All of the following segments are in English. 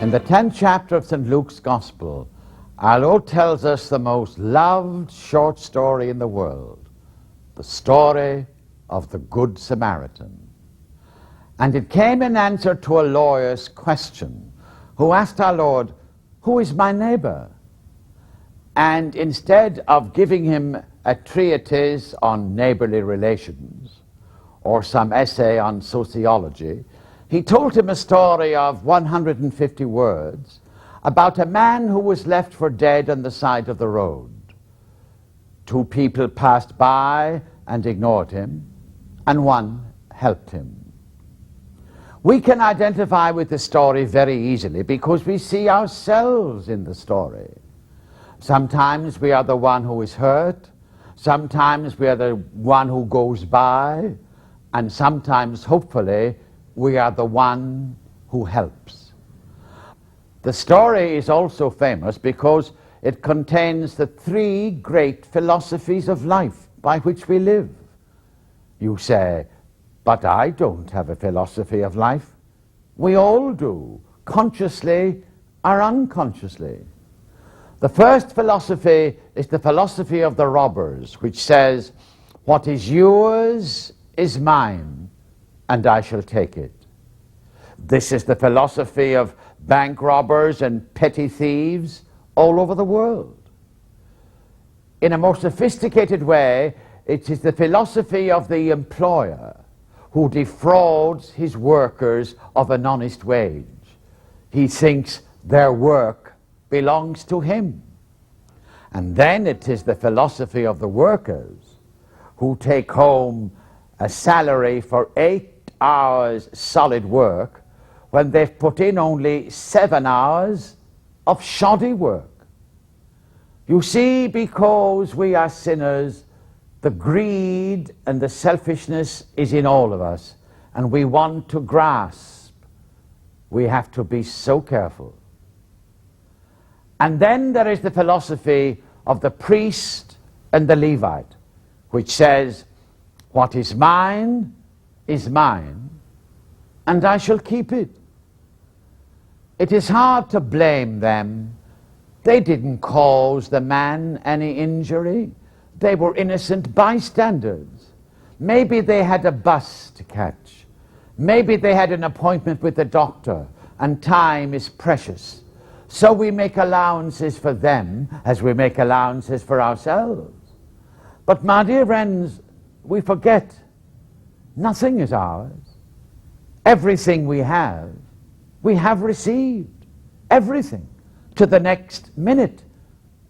In the 10th chapter of St. Luke's Gospel, our Lord tells us the most loved short story in the world, the story of the Good Samaritan. And it came in answer to a lawyer's question, who asked our Lord, "Who is my neighbor?" And instead of giving him a treatise on neighborly relations or some essay on sociology, he told him a story of 150 words about a man who was left for dead on the side of the road. Two people passed by and ignored him, and one helped him. We can identify with the story very easily because we see ourselves in the story. Sometimes we are the one who is hurt, sometimes we are the one who goes by, and sometimes, hopefully, we are the one who helps. The story is also famous because it contains the three great philosophies of life by which we live. You say, "But I don't have a philosophy of life." We all do, consciously or unconsciously. The first philosophy is the philosophy of the robbers, which says, "What is yours is mine, and I shall take it." This is the philosophy of bank robbers and petty thieves all over the world. In a more sophisticated way, it is the philosophy of the employer who defrauds his workers of an honest wage. He thinks their work belongs to him. And then it is the philosophy of the workers who take home a salary for 8 hours solid work when they've put in only 7 hours of shoddy work. You see, because we are sinners, the greed and the selfishness is in all of us, and we want to grasp. We have to be so careful. And then there is the philosophy of the priest and the Levite, which says, "What is mine, and I shall keep it." It is hard to blame them. They didn't cause the man any injury. They were innocent bystanders. Maybe they had a bus to catch. Maybe they had an appointment with the doctor, and time is precious. So we make allowances for them as we make allowances for ourselves. But my dear friends, we forget nothing is ours. Everything we have received. Everything. To the next minute,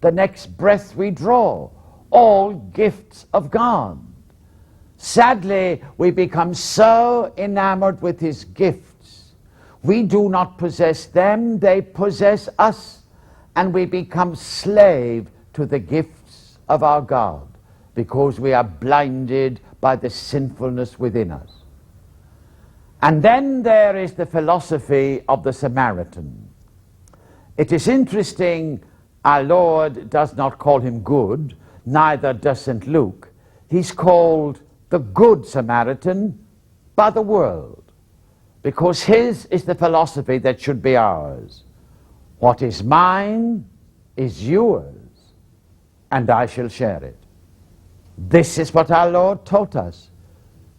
the next breath we draw. All gifts of God. Sadly, we become so enamored with his gifts. We do not possess them, they possess us. And we become slave to the gifts of our God because we are blinded by the sinfulness within us. And then there is the philosophy of the Samaritan. It is interesting, our Lord does not call him good, neither does St. Luke. He's called the Good Samaritan by the world, because his is the philosophy that should be ours. What is mine is yours, and I shall share it. This is what our Lord taught us,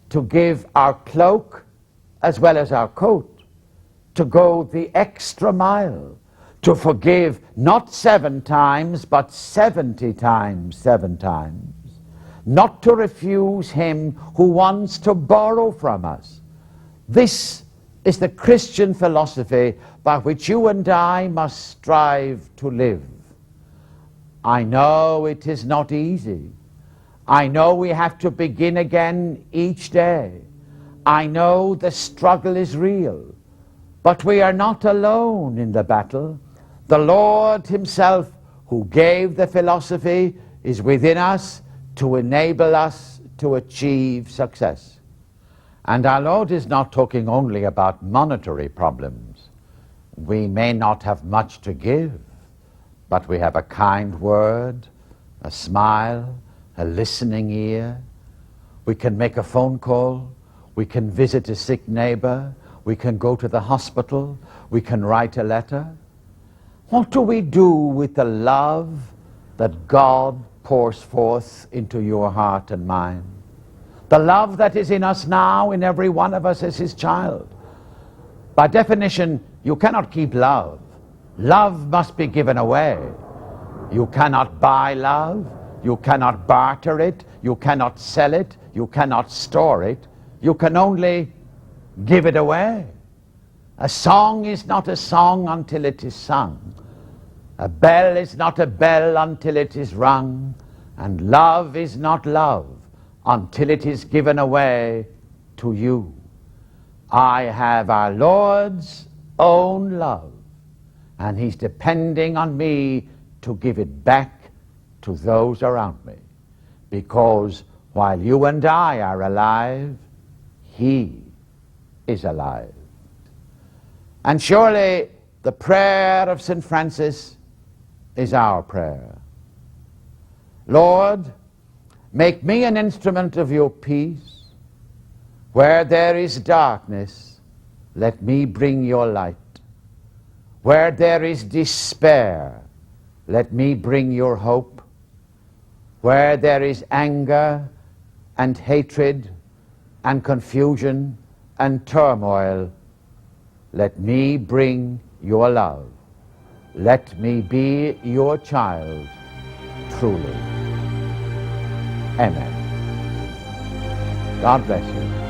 to give our cloak as well as our coat, to go the extra mile, to forgive not 7 times, but 70 times 7 times, not to refuse him who wants to borrow from us. This is the Christian philosophy by which you and I must strive to live. I know it is not easy. I know we have to begin again each day. I know the struggle is real, but we are not alone in the battle. The Lord himself, who gave the philosophy, is within us to enable us to achieve success. And our Lord is not talking only about monetary problems. We may not have much to give, but we have a kind word, a smile, a listening ear. We can make a phone call. We can visit a sick neighbor. we can go to the hospital, we can write a letter. What do we do with the love that God pours forth into your heart and mine? The love that is in us now, in every one of us as his child. By definition, you cannot keep love. Love must be given away. You cannot buy love. You cannot barter it. You cannot sell it. You cannot store it. You can only give it away. A song is not a song until it is sung. A bell is not a bell until it is rung. And love is not love until it is given away to you. I have our Lord's own love, and he's depending on me to give it back to those around me. Because while you and I are alive, he is alive. And surely the prayer of St. Francis is our prayer. Lord, make me an instrument of your peace. Where there is darkness, let me bring your light. Where there is despair, let me bring your hope. Where there is anger and hatred and confusion and turmoil, let me bring your love. Let me be your child, truly. Amen. God bless you.